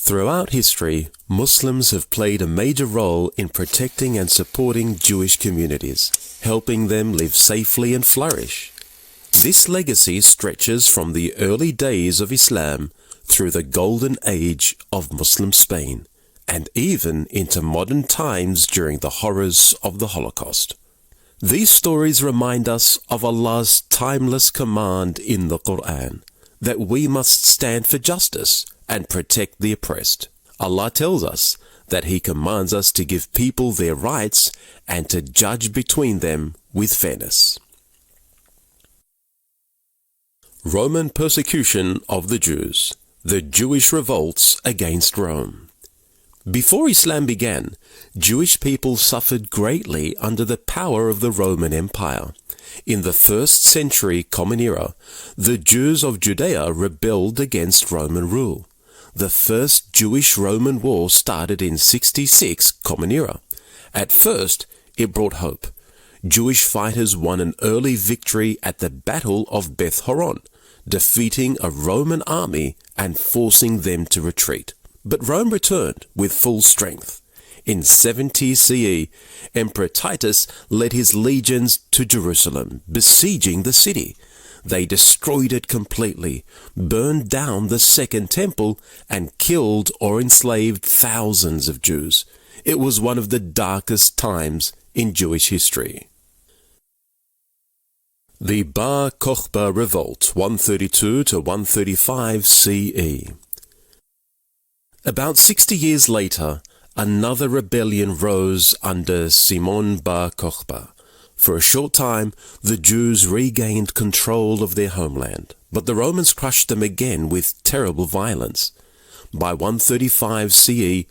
Throughout history, Muslims have played a major role in protecting and supporting Jewish communities, helping them live safely and flourish. This legacy stretches from the early days of Islam through the golden age of Muslim Spain, and even into modern times during the horrors of the Holocaust. These stories remind us of Allah's timeless command in the Quran, that we must stand for justice and protect the oppressed. Allah tells us that He commands us to give people their rights and to judge between them with fairness. Roman persecution of the Jews, the Jewish revolts against Rome. Before Islam began, Jewish people suffered greatly under the power of the Roman Empire. In the 1st century Common Era, the Jews of Judea rebelled against Roman rule. The First Jewish-Roman War started in 66 Common Era. At first, it brought hope. Jewish fighters won an early victory at the Battle of Beth Horon, defeating a Roman army and forcing them to retreat. But Rome returned with full strength. In 70 CE, Emperor Titus led his legions to Jerusalem, besieging the city. They destroyed it completely, burned down the Second Temple, and killed or enslaved thousands of Jews. It was one of the darkest times in Jewish history. The Bar Kokhba Revolt, 132 to 135 CE. About 60 years later, another rebellion rose under Simon Bar Kokhba. For a short time, the Jews regained control of their homeland, but the Romans crushed them again with terrible violence. By 135 CE,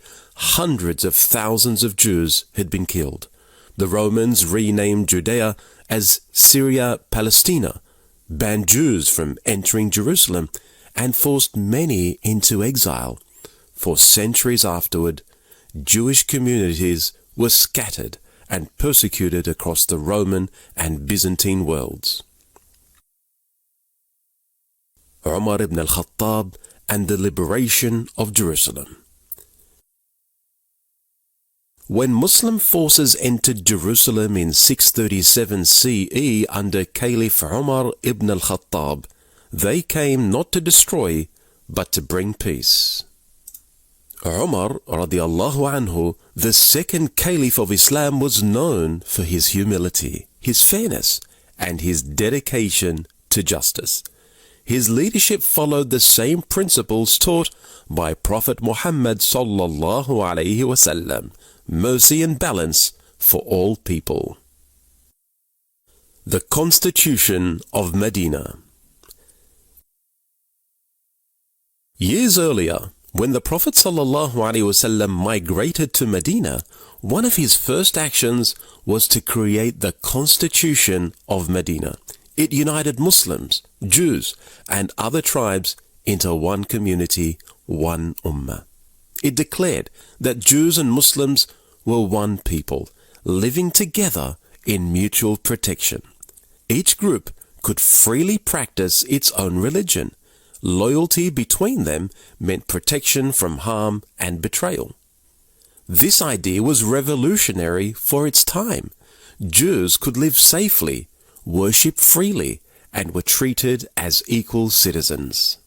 hundreds of thousands of Jews had been killed. The Romans renamed Judea as Syria Palestina, banned Jews from entering Jerusalem, and forced many into exile. For centuries afterward, Jewish communities were scattered and persecuted across the Roman and Byzantine worlds. Umar ibn al-Khattab and the liberation of Jerusalem. When Muslim forces entered Jerusalem in 637 CE under Caliph Umar ibn al-Khattab, they came not to destroy, but to bring peace. Umar radiallahu anhu, the second caliph of Islam, was known for his humility, his fairness, and his dedication to justice. His leadership followed the same principles taught by Prophet Muhammad sallallahu alaihi wasallam, mercy and balance for all people. The Constitution of Medina. Years earlier, when the Prophet ﷺ migrated to Medina, one of his first actions was to create the Constitution of Medina. It united Muslims, Jews, and other tribes into one community, one ummah. It declared that Jews and Muslims were one people, living together in mutual protection. Each group could freely practice its own religion. Loyalty between them meant protection from harm and betrayal. This idea was revolutionary for its time. Jews could live safely, worship freely, and were treated as equal citizens.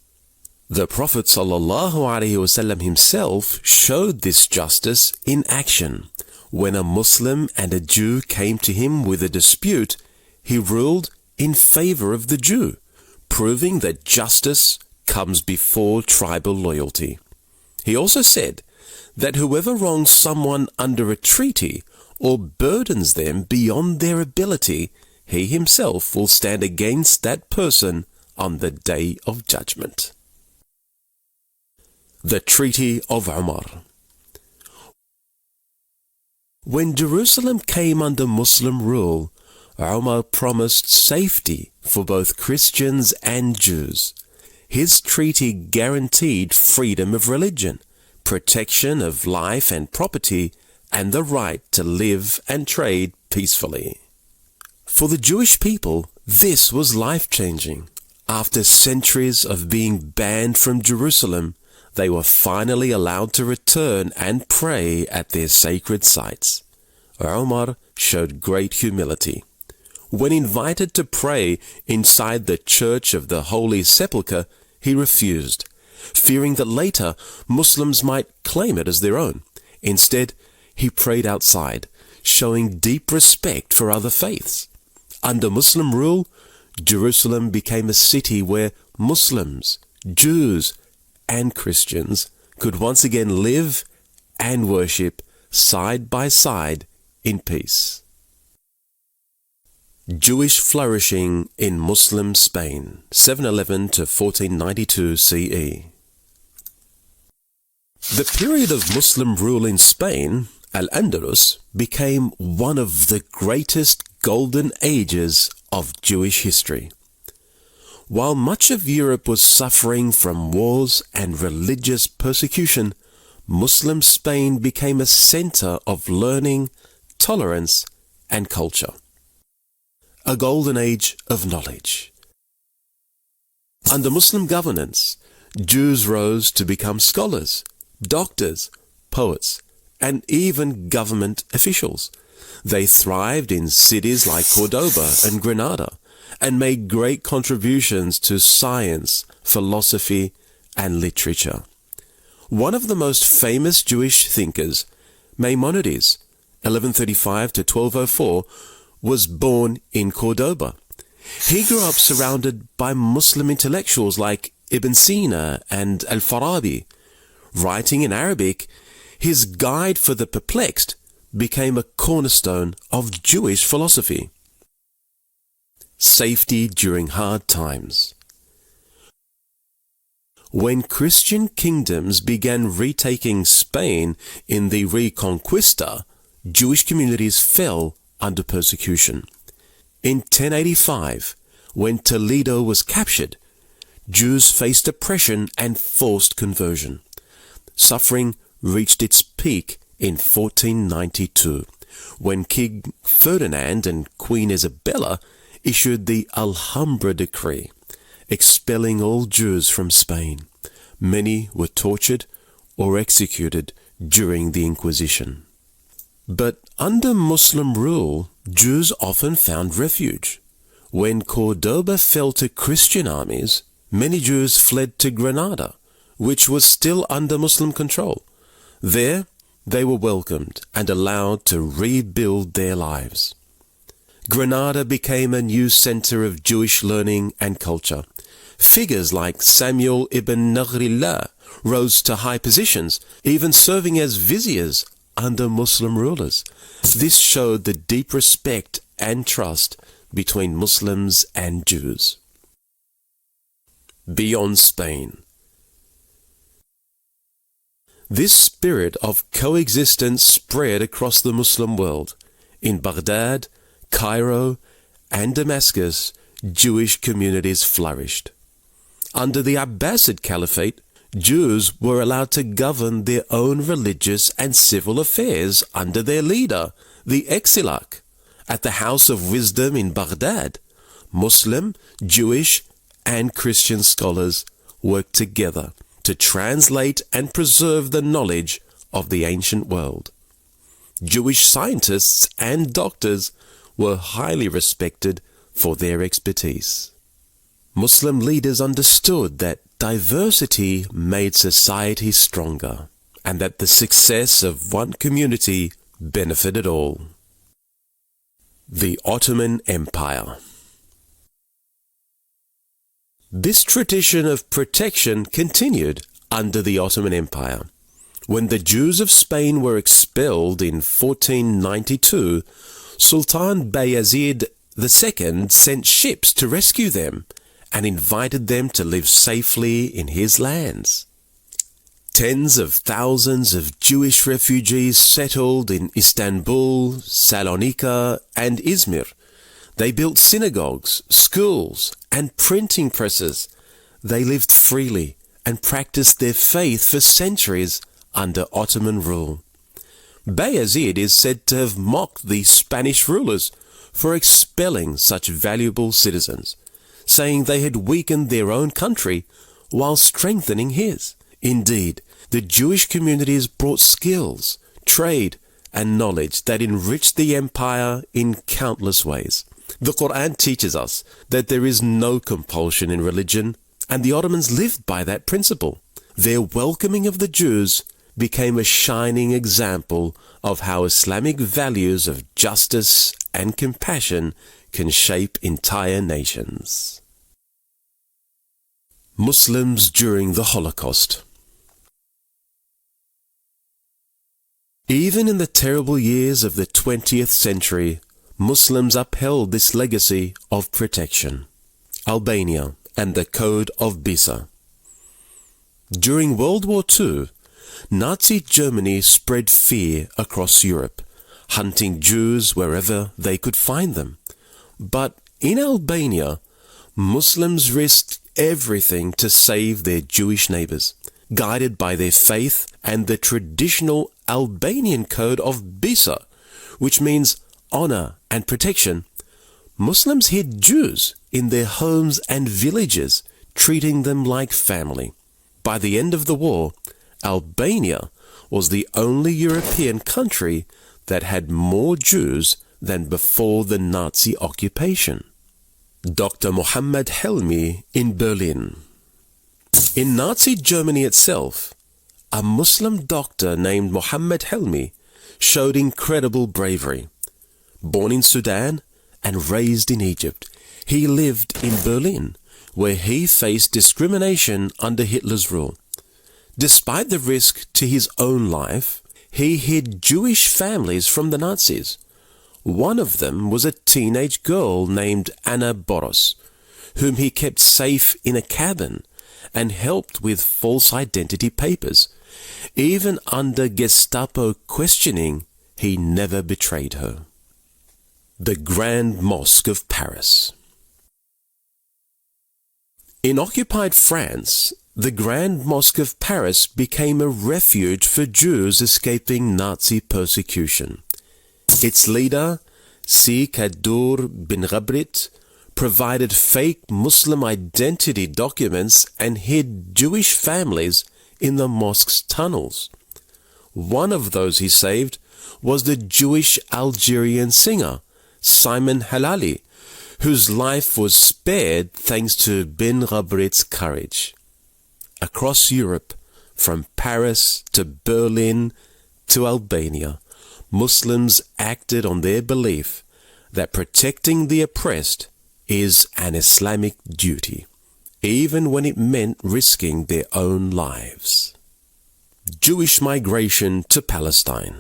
The Prophet ﷺ himself showed this justice in action. When a Muslim and a Jew came to him with a dispute, he ruled in favor of the Jew, proving that justice comes before tribal loyalty. He also said that whoever wrongs someone under a treaty or burdens them beyond their ability, he himself will stand against that person on the day of judgment. The Treaty of Umar. When Jerusalem came under Muslim rule, Umar promised safety for both Christians and Jews. His treaty guaranteed freedom of religion, protection of life and property, and the right to live and trade peacefully. For the Jewish people, this was life-changing. After centuries of being banned from Jerusalem, they were finally allowed to return and pray at their sacred sites. Umar showed great humility. When invited to pray inside the Church of the Holy Sepulchre, he refused, fearing that later Muslims might claim it as their own. Instead, he prayed outside, showing deep respect for other faiths. Under Muslim rule, Jerusalem became a city where Muslims, Jews, and Christians could once again live and worship side by side in peace. Jewish flourishing in Muslim Spain, 711 to 1492 CE. The period of Muslim rule in Spain, Al-Andalus, became one of the greatest golden ages of Jewish history. While much of Europe was suffering from wars and religious persecution, Muslim Spain became a center of learning, tolerance, and culture. A golden age of knowledge. Under Muslim governance, Jews rose to become scholars, doctors, poets, and even government officials. They thrived in cities like Cordoba and Granada and made great contributions to science, philosophy, and literature. One of the most famous Jewish thinkers, Maimonides, 1135 to 1204, was born in Cordoba. He grew up surrounded by Muslim intellectuals like Ibn Sina and Al-Farabi. Writing in Arabic, his Guide for the Perplexed became a cornerstone of Jewish philosophy. Safety during hard times. When Christian kingdoms began retaking Spain in the Reconquista, Jewish communities fell under persecution. In 1085, when Toledo was captured, Jews faced oppression and forced conversion. Suffering reached its peak in 1492, when King Ferdinand and Queen Isabella issued the Alhambra Decree, expelling all Jews from Spain. Many were tortured or executed during the Inquisition. But under Muslim rule, Jews often found refuge. When Cordoba fell to Christian armies, many Jews fled to Granada, which was still under Muslim control. There, they were welcomed and allowed to rebuild their lives. Granada became a new center of Jewish learning and culture. Figures like Samuel ibn Naghrillah rose to high positions, even serving as viziers under Muslim rulers. This showed the deep respect and trust between Muslims and Jews. Beyond Spain. This spirit of coexistence spread across the Muslim world. In Baghdad, Cairo, and Damascus, Jewish communities flourished. Under the Abbasid Caliphate, Jews were allowed to govern their own religious and civil affairs under their leader, the Exilak. At the House of Wisdom in Baghdad, Muslim, Jewish, and Christian scholars worked together to translate and preserve the knowledge of the ancient world. Jewish scientists and doctors were highly respected for their expertise. Muslim leaders understood that diversity made society stronger, and that the success of one community benefited all. The Ottoman Empire. This tradition of protection continued under the Ottoman Empire. When the Jews of Spain were expelled in 1492, Sultan Bayezid II sent ships to rescue them and invited them to live safely in his lands. Tens of thousands of Jewish refugees settled in Istanbul, Salonika, and Izmir. They built synagogues, schools, and printing presses. They lived freely and practiced their faith for centuries under Ottoman rule. Bayezid is said to have mocked the Spanish rulers for expelling such valuable citizens, saying they had weakened their own country while strengthening his. Indeed, the Jewish communities brought skills, trade, and knowledge that enriched the empire in countless ways. The Quran teaches us that there is no compulsion in religion, and the Ottomans lived by that principle. Their welcoming of the Jews became a shining example of how Islamic values of justice and compassion can shape entire nations. Muslims during the Holocaust. Even in the terrible years of the 20th century, Muslims upheld this legacy of protection. Albania and the Code of Bissa. During World War II, Nazi Germany spread fear across Europe, hunting Jews wherever they could find them. But in Albania, Muslims risked everything to save their Jewish neighbors, guided by their faith and the traditional Albanian code of Bissa, which means honor and protection. Muslims hid Jews in their homes and villages, treating them like family. By the end of the war, Albania was the only European country that had more Jews than before the Nazi occupation. Dr. Mohammed Helmi in Berlin. In Nazi Germany itself, a Muslim doctor named Mohammed Helmi showed incredible bravery. Born in Sudan and raised in Egypt, he lived in Berlin, where he faced discrimination under Hitler's rule. Despite the risk to his own life, he hid Jewish families from the Nazis. One of them was a teenage girl named Anna Boros, whom he kept safe in a cabin and helped with false identity papers. Even under Gestapo questioning, he never betrayed her. The Grand Mosque of Paris. In occupied France, the Grand Mosque of Paris became a refuge for Jews escaping Nazi persecution. Its leader, Si Kadur bin Ghabrit, provided fake Muslim identity documents and hid Jewish families in the mosque's tunnels. One of those he saved was the Jewish Algerian singer, Simon Halali, whose life was spared thanks to bin Ghabrit's courage. Across Europe, from Paris to Berlin to Albania, Muslims acted on their belief that protecting the oppressed is an Islamic duty, even when it meant risking their own lives. Jewish migration to Palestine.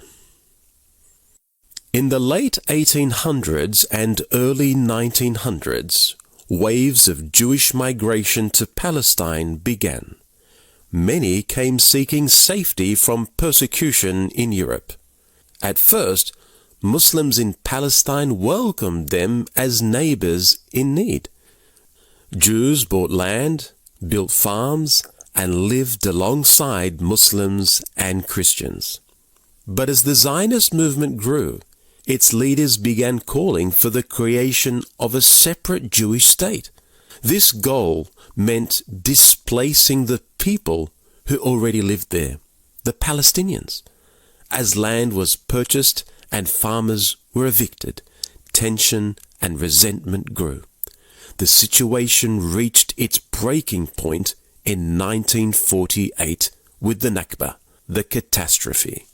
In the late 1800s and early 1900s, waves of Jewish migration to Palestine began. Many came seeking safety from persecution in Europe. At first, Muslims in Palestine welcomed them as neighbors in need. Jews bought land, built farms, and lived alongside Muslims and Christians. But as the Zionist movement grew, its leaders began calling for the creation of a separate Jewish state. This goal meant displacing the people who already lived there, the Palestinians. As land was purchased and farmers were evicted, tension and resentment grew. The situation reached its breaking point in 1948 with the Nakba, the catastrophe.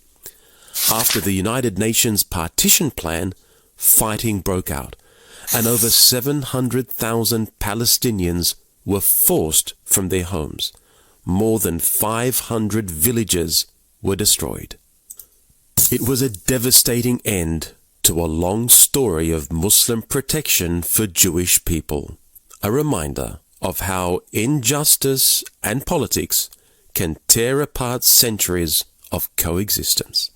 After the United Nations partition plan, fighting broke out, and over 700,000 Palestinians were forced from their homes. More than 500 villages were destroyed. It was a devastating end to a long story of Muslim protection for Jewish people, a reminder of how injustice and politics can tear apart centuries of coexistence.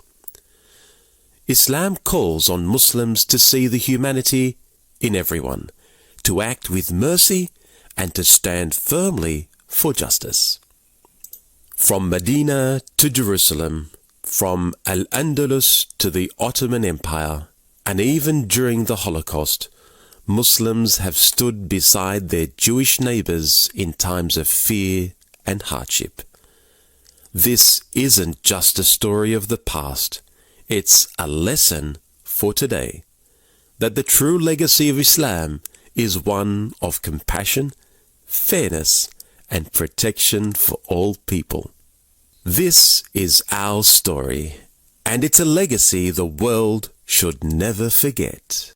Islam calls on Muslims to see the humanity in everyone, to act with mercy, and to stand firmly for justice. From Medina to Jerusalem, from Al-Andalus to the Ottoman Empire, and even during the Holocaust, Muslims have stood beside their Jewish neighbors in times of fear and hardship. This isn't just a story of the past, it's a lesson for today, that the true legacy of Islam is one of compassion, fairness, and protection for all people. This is our story, and it's a legacy the world should never forget.